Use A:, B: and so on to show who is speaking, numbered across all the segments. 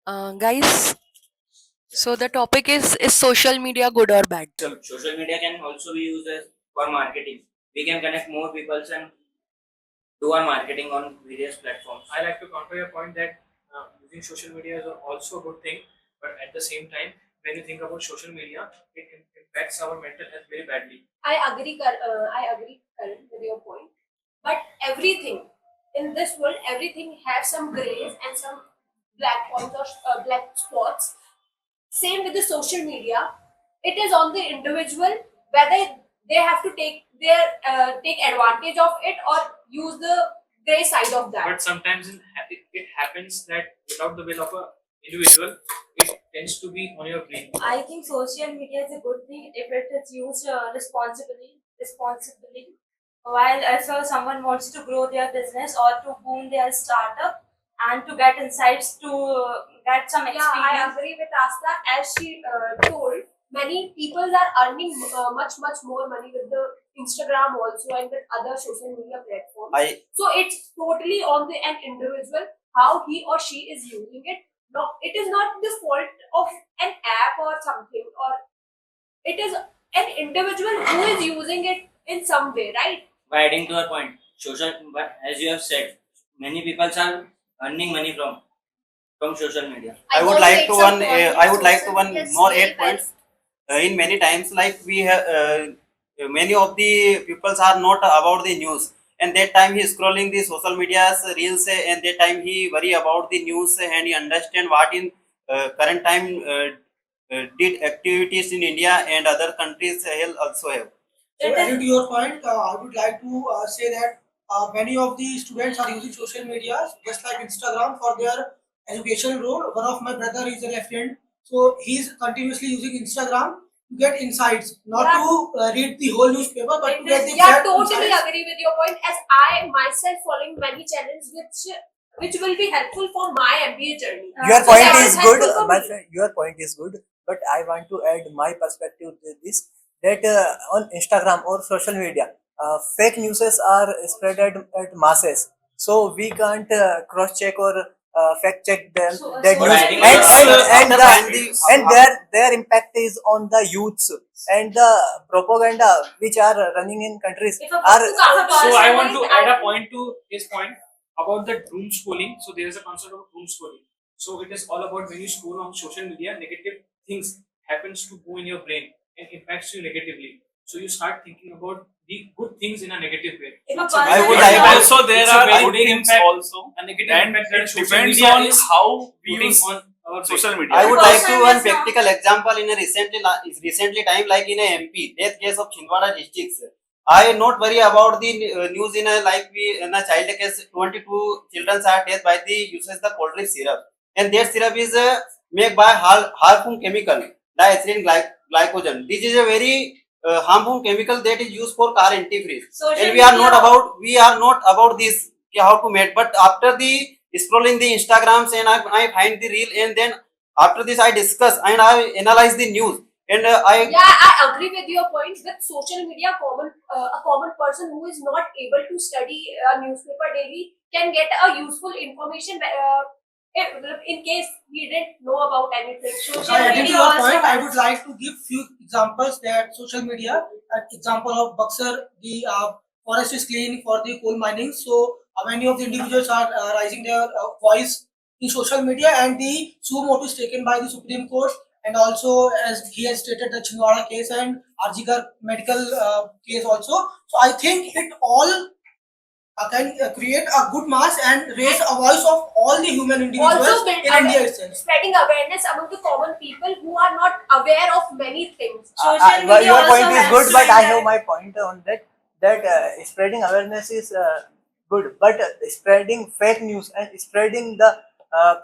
A: Guys, so the topic is social media good or bad?
B: Social media can also be used for marketing. We can connect more people and do our marketing on various platforms.
C: I like to counter your point that using social media is also a good thing, but at the same time, when you think about social media, it impacts our mental health very badly.
D: I agree, Karan, with your point. But everything in this world, everything has some grays and some black points or black spots. Same with the social media. It is on the individual whether they have to take advantage of it or use the gray side of that.
C: But sometimes it happens that without the will of a individual, it tends to be on your brain.
E: I think social media is a good thing if it is used responsibly. While also someone wants to grow their business or to boom their startup and to get insights to get some
D: Yeah, I
E: experience.
D: agree with Asta. As she told, many people are earning much more money with the Instagram also and with other social media platforms. So it's totally on the an individual how he or she is using it. No, it is not the fault of an app or something, or it is an individual who is using it in some way, right?
B: By adding to your point, but as you have said, many people are earning money from social media.
F: I would like to one more 8 points. In many times, like we have many of the peoples are not about the news, and that time he is scrolling the social media's reels, and that time he worry about the news and he understand what in current time did activities in India and other countries also have.
G: So adding to your point, I would like to say that many of the students are using social media, just like Instagram, for their educational role. One of my brother is a referent, so he's continuously using Instagram to get insights, not to read the whole newspaper, but to get the
D: Yeah,
G: exact
D: totally
G: insights.
D: agree with your point. As I myself following many channels which will be helpful for my MBA journey.
H: Your
D: So
H: point
D: that
H: is
D: helpful
H: good,
D: for
H: my
D: me.
H: friend. Your point is good, but I want to add my perspective to this. That on Instagram or social media, fake news are spread at masses, so we can't cross check or fact check them that news,
B: Right.
H: and their impact is on the youths, and the propaganda which are running in countries
D: If a
H: are.
C: So I want to add a point to his point about the doom scrolling. So there is a concept of doom scrolling. So it is all about when you scroll on social media, negative things happens to go in your brain and impacts you negatively. So you start thinking about the good things in a negative way.
D: If a
C: It's a
D: person
C: very
F: I would
C: big
F: like-
C: impact.
F: also
I: there
C: It's a
I: are
C: very
I: good
C: big
I: things
C: impact.
I: also,
C: A negative
I: and
C: impact that
I: it
C: social
I: depends
C: media
I: on
C: is
I: how we
C: putting
I: use
C: on our brain.
I: social media.
F: I would
E: Because
F: like to
E: there
F: one
E: is no-
F: practical example in a recently time, like in a MP death case of Chhindwara districts. I not worry about the news in a like we in a child case 22 children are dead by the uses the cold drink syrup, and that syrup is made by harmful chemical diethylene glycogen. This is a very harmful chemical that is used for car antifreeze, and we are not about this how to make. But after the scrolling the Instagrams and I find the reel, and then after this I discuss and I analyze the news, and
D: I agree with your point. With social media, a common person who is not able to study a newspaper daily can get a useful information in case he didn't know about anything. Social
G: Adding to
D: media
G: your
D: also
G: point, I
D: has-
G: would like to give few examples that social media, an example of Buxar, the forest is clean for the coal mining. So many of the individuals are raising their voice in social media, and the suo motu is taken by the Supreme Court. And also, as he has stated, the Chhindwara case and Arjigar medical case also. So I think it all can create a good mass and raise a voice of all the human individuals
D: also build
G: in India itself.
D: spreading awareness among the common people who are not aware of many things.
H: Well, your
E: also
H: point is
E: helps
H: good,
E: to
H: but I
E: indirect-
H: have my point on that. That spreading awareness is good, but spreading fake news and spreading the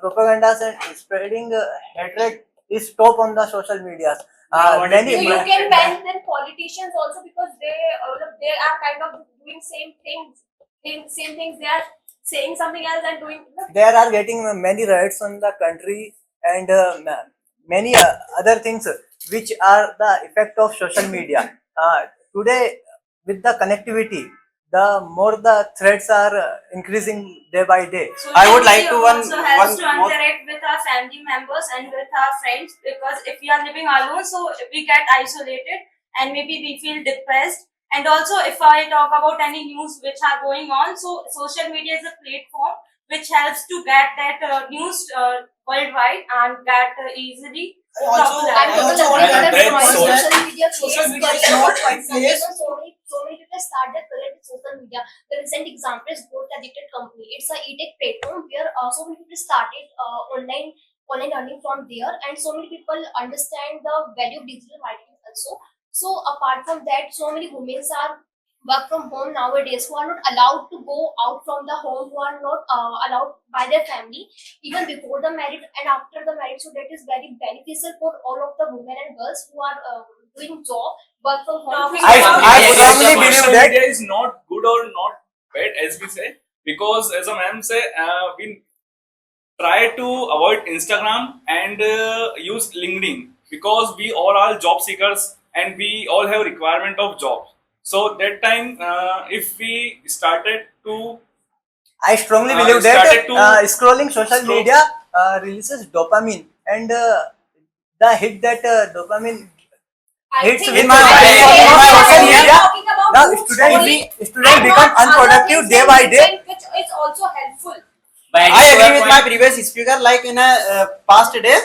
H: propagandas and spreading hatred is top on the social medias.
C: What
H: Many
D: So you can ban then politicians also because they are kind of doing same things. Same things. They are saying something else and doing.
H: there are getting many riots on the country, and many other things which are the effect of social media. Today, with the connectivity, the more the threats are increasing day by day.
F: I would like
E: Social
F: to
E: media also helps to
F: one more.
E: interact with our family members and with our friends, because if we are living alone, so we get isolated and maybe we feel depressed. And also, if I talk about any news which are going on, so social media is a platform which helps to get that news worldwide and get easily
G: Also,
E: popular.
G: I also want to add
I: And
G: one point
I: that's
G: that
D: social media
G: social
D: creates
G: media is
D: career
G: not
D: for
G: a place.
D: so many people start their career with social media. The recent example is Gold Addicted Company. It's a e-tech platform where so many people started online earning from there, and so many people understand the value of digital marketing also. So apart from that, so many women are work from home nowadays who are not allowed to go out from the home, who are not allowed by their family even before the marriage and after the marriage. So that is very beneficial for all of the women and girls who are doing job, work from home.
E: Talking
H: I
E: about
H: strongly believe
I: social
H: that
I: media is not good or not bad, as we say, because as a ma'am say, we try to avoid Instagram and use LinkedIn, because we all are job seekers and we all have requirement of jobs. So that time, if we started to
H: I strongly
I: Uh,
H: believe
I: started
H: that
I: to
H: scrolling social
I: scroll-
H: media releases dopamine, and the hit that dopamine
D: I
H: hits
D: think
H: with
F: In my
H: the
F: opinion-
H: platform
F: in
H: of
F: my
H: social
F: opinion-
H: media,
D: talking about
H: the
D: doom
H: student
D: scrolling
H: become
D: and not
H: unproductive
D: other
H: day
D: things
H: by
D: and
H: day.
D: which is also helpful.
B: But
F: I agree with my previous speaker. Like in a past day,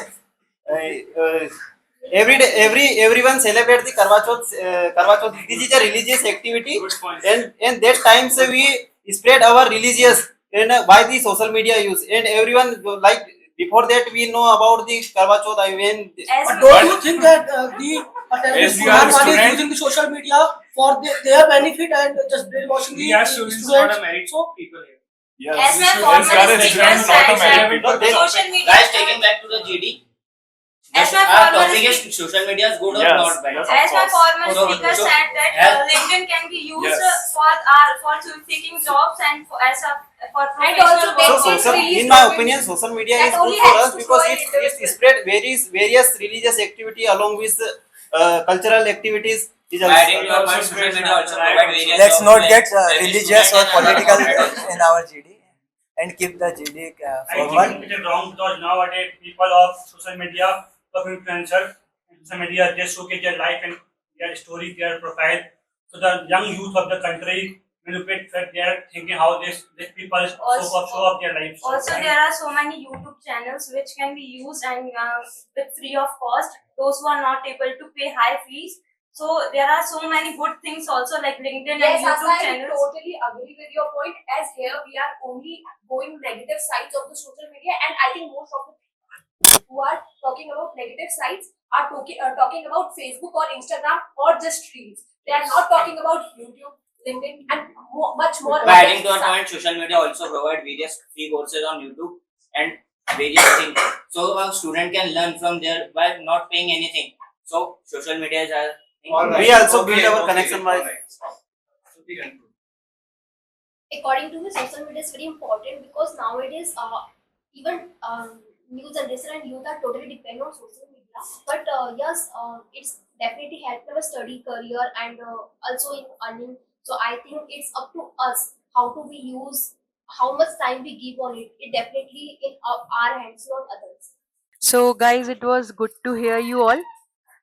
F: everyone celebrate the Karwa Chauth. Karwa Chauth. This is a religious activity,
C: Good point.
F: and that times we spread our religious and by the social media use, and everyone like before that we know about the Karwa Chauth. I mean,
E: As
G: But
E: we-
G: don't you think that the
I: As
G: terrorist
I: we are
G: Muslims are
I: student-
G: using the social media for their benefit and just brainwashing
C: We
G: the
C: are students, not a married
G: So
C: people here.
E: As my
I: Yes,
E: former
I: we are a
E: speaker
I: student,
E: said,
I: not a married people.
E: social media.
B: guys, taking back to the GD.
E: As my
B: Our
E: former
B: topic
E: speaker-
B: is social media is good or
I: Yes,
B: not bad.
I: yes.
E: As my
I: Of course.
E: former
B: So-
E: speaker
B: so-
E: said that
B: Yes.
E: LinkedIn can be used
I: Yes.
E: for seeking jobs and for
D: also
E: professional
D: they
E: work.
F: so
D: can
F: social,
D: release
F: in my
D: document
F: opinion, social media
D: that
F: is good
D: only
F: for
D: helps
F: us
D: to
F: because
D: grow
F: it
D: individual.
F: spread various religious activity along with cultural activities. Is
B: But adding to your
C: also
B: point, social
C: spreads
B: media also
C: right.
B: provide various
H: Let's
B: jobs
H: not
B: like
H: get
B: every
H: religious
B: student
H: or
B: and other
H: political
B: competitors.
H: in our GD, and keep the GD
J: I
H: formal.
J: think it is wrong because nowadays people of social media, of influencer, social media, they showcase their life and their story, their profile. So the young youth of the country manipulate that they are thinking how this people show up their lives.
E: Also, there are so many YouTube channels which can be used and with free of cost. Those who are not able to pay high fees. So there are so many good things also like LinkedIn
D: Yes,
E: and YouTube
D: I
E: channels.
D: totally agree with your point. As here we are only going negative sides of the social media, and I think most of the people who are talking about negative sides are talking about Facebook or Instagram or just Reels. They are not talking about YouTube, LinkedIn, and much more.
B: But adding to our point, social media also provide various free courses on YouTube and various things. So a student can learn from there by not paying anything. So social media is a
F: We also build our connection by.
D: According to me, social media is very important because nowadays, even new generation and youth are totally dependent on social media. But yes, it's definitely helped our study, career, and also in earning. So I think it's up to us how do we use, how much time we give on it. It definitely in our hands, not others.
A: So, guys, it was good to hear you all.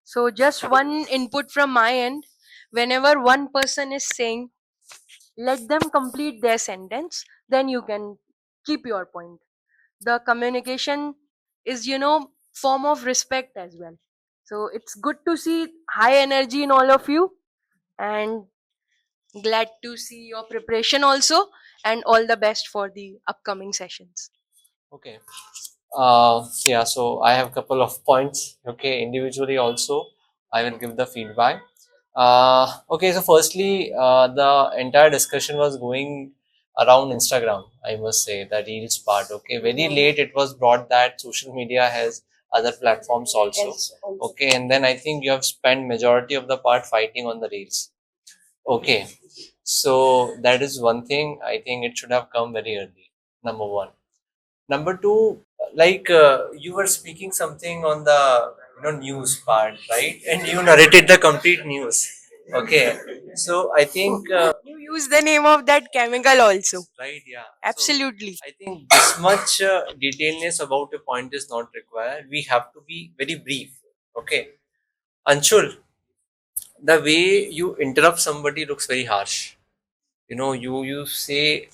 A: So, just one input from my end. Whenever one person is saying, let them complete their sentence, then you can keep your point. The communication is, form of respect as well. So, it's good to see high energy in all of you, and glad to see your preparation also, and all the best for the upcoming sessions.
K: Okay. Yeah, so I have a couple of points. Okay, individually also, I will give the feedback. Okay, so firstly, the entire discussion was going around Instagram. I must say the Reels part. Okay, very late it was brought that social media has other platforms also. Okay, and then I think you have spent majority of the part fighting on the Reels. Okay, so that is one thing. I think it should have come very early. Number one. Number two, like you were speaking something on the news part, right? And you narrated the complete news. Okay, so I think
A: You use the name of that chemical also.
K: Right, yeah.
A: Absolutely.
K: So I think this much detailness about a point is not required. We have to be very brief. Okay. Anshul, the way you interrupt somebody looks very harsh. You know, you say,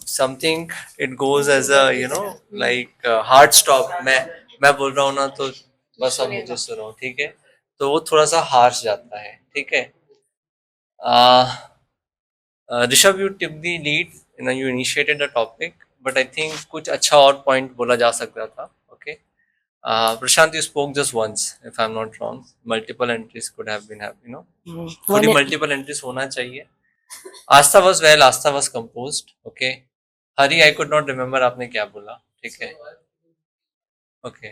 K: something, it goes as a, like hard stop. मैं बोल रहा हूँ ना तो बस आप मुझे सुनो, ठीक है? तो वो थोड़ा सा हार्श जाता है, ठीक है? Rishabh, you took the lead, you initiated the topic, but I think कुछ अच्छा और point बोला जा सकता था, okay? Prashant, you spoke just once, if I'm not wrong. Multiple entries could have been, थोड़ी multiple entries होना चाहिए. Astha was well, Astha was composed, okay? Hari, I could not remember आपने क्या बोला, ठीक है? Okay.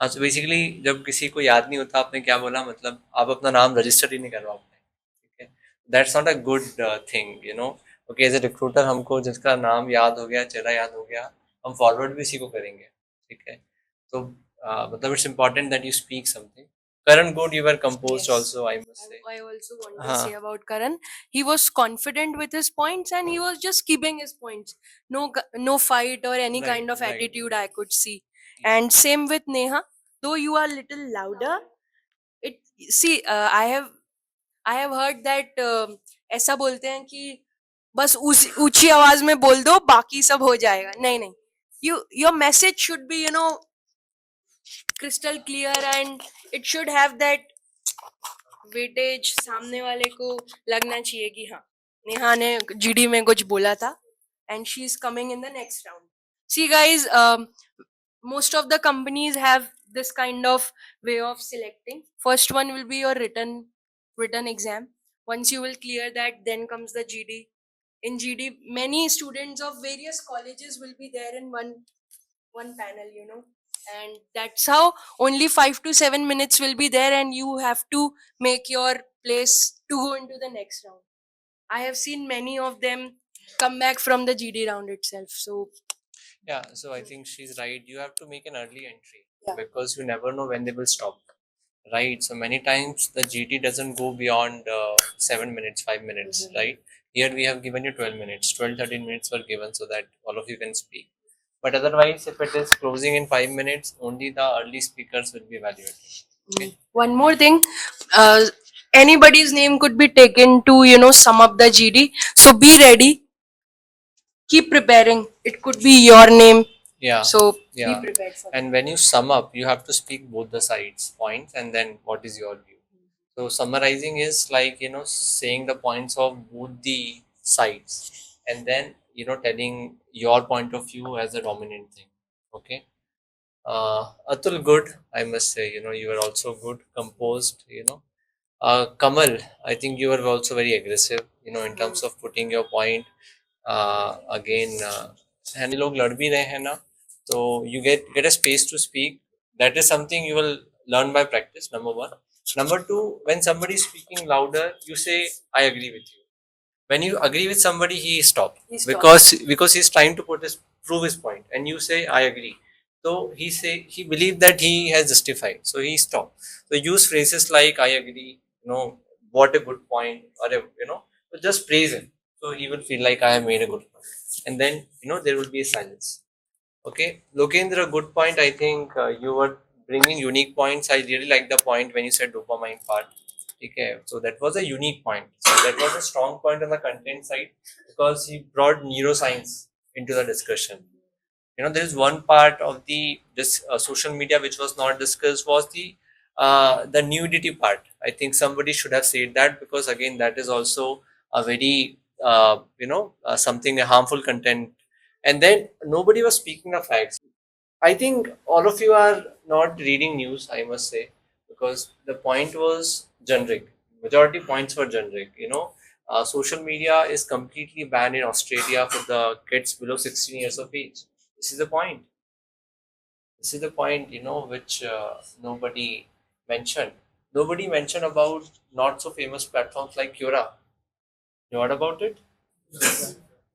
K: हाँ, so basically जब किसी को याद नहीं होता आपने क्या बोला, मतलब आप अपना नाम रजिस्टर ही नहीं करवा पाते, ठीक है? That's not a good thing, Okay, as a recruiter हमको जिसका नाम याद हो गया, चेहरा याद हो गया, हम फॉरवर्ड भी इसी को करेंगे, ठीक है? तो मतलब it's important that you speak something. Karan, good, you were composed also, I must say.
A: I also want to say about Karan. He was confident with his points and he was just keeping his points. No fight or any
K: Right,
A: kind of
K: right.
A: attitude I could see. And same with Neha. Though you are little louder, I have heard that ऐसा बोलते हैं कि बस ऊंची आवाज में बोल दो, बाकी सब हो जाएगा. नहीं. Your message should be, crystal clear and it should have that weightage. सामने वाले को लगना चाहिए कि हाँ, नेहा ने GD में कुछ बोला था and she is coming in the next round. See guys, most of the companies have this kind of way of selecting. First one will be your written exam. Once you will clear that, then comes the GD. In GD, many students of various colleges will be there in one panel, and that's how only 5 to 7 minutes will be there and you have to make your place to go into the next round. I have seen many of them come back from the GD round itself. So
K: yeah, so I think she's right. You have to make an early entry,
A: Yeah.
K: because you never know when they will stop, right? So many times the GT doesn't go beyond 7 minutes, 5 minutes, right? Here we have given you 12 minutes, 12-13 minutes were given so that all of you can speak. But otherwise, if it is closing in 5 minutes, only the early speakers will be evaluated. Okay?
A: one more thing, anybody's name could be taken to sum up the GD. So be ready. Keep preparing. It could be your name.
K: Yeah.
A: So
K: Yeah.
A: be prepared for
K: And when you sum up, you have to speak both the sides points and then what is your view. So summarizing is like saying the points of both the sides and then telling your point of view as a dominant thing. Okay. Atul, good, I must say. You were also good, composed. Kamal, I think you were also very aggressive. In terms of putting your point. Again, and लोग लड़ भी रहे हैं ना, so you get a space to speak. That is something you will learn by practice. Number one. Number two, when somebody is speaking louder, you say, "I agree with you." When you agree with somebody, he stops because he's trying to prove his point, and you say, "I agree." So he believed that he has justified, so he stopped. So use phrases like "I agree," what a good point, or so just praise him. So he will feel like I have made a good point, and then there will be a silence. Okay, Lokendra, good point. I think you were bringing unique points. I really like the point when you said dopamine part. Okay, so that was a unique point. So that was a strong point on the content side because he brought neuroscience into the discussion. There is one part of this social media which was not discussed was the nudity part. I think somebody should have said that because again that is also a very something a harmful content, and then nobody was speaking the facts. I think all of you are not reading news, I must say, because the point was generic. Majority points were generic. Social media is completely banned in Australia for the kids below 16 years of age. This is the point. This is the point, which nobody mentioned. Nobody mentioned about not so famous platforms like Quora. You heard about it?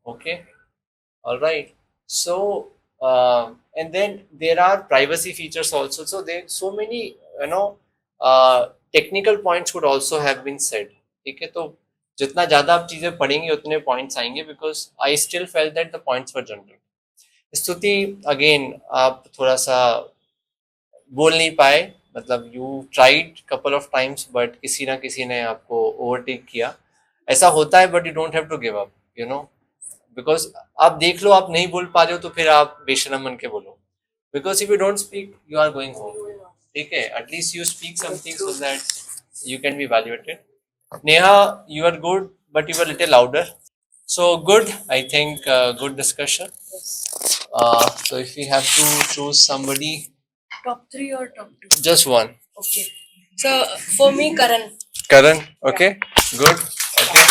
K: Okay. All right. So, and then there are privacy features also. So there so many, technical points would also have been said. Okay, so जितना ज़्यादा आप चीज़ें पढ़ेंगे उतने points आएंगे, because I still felt that the points were general. स्तुति again आप थोड़ा सा बोल नहीं पाए, मतलब you tried couple of times but किसी ना किसी ने आपको ओवरटेक किया। ऐसा होता है, but you don't have to give up, you know, because आप देख लो आप नहीं बोल पा रहे हो तो फिर आप बेशरम बन के बोलो, because if you don't speak you are going home, ठीक है, at least you speak something so that you can be valuated. Neha, you are good, but you were a little louder. So good, I think good discussion. So if we have to choose somebody,
A: Top 3 or top 2?
K: just one.
A: Okay. So for me, Karan.
K: Karan, okay, good, okay.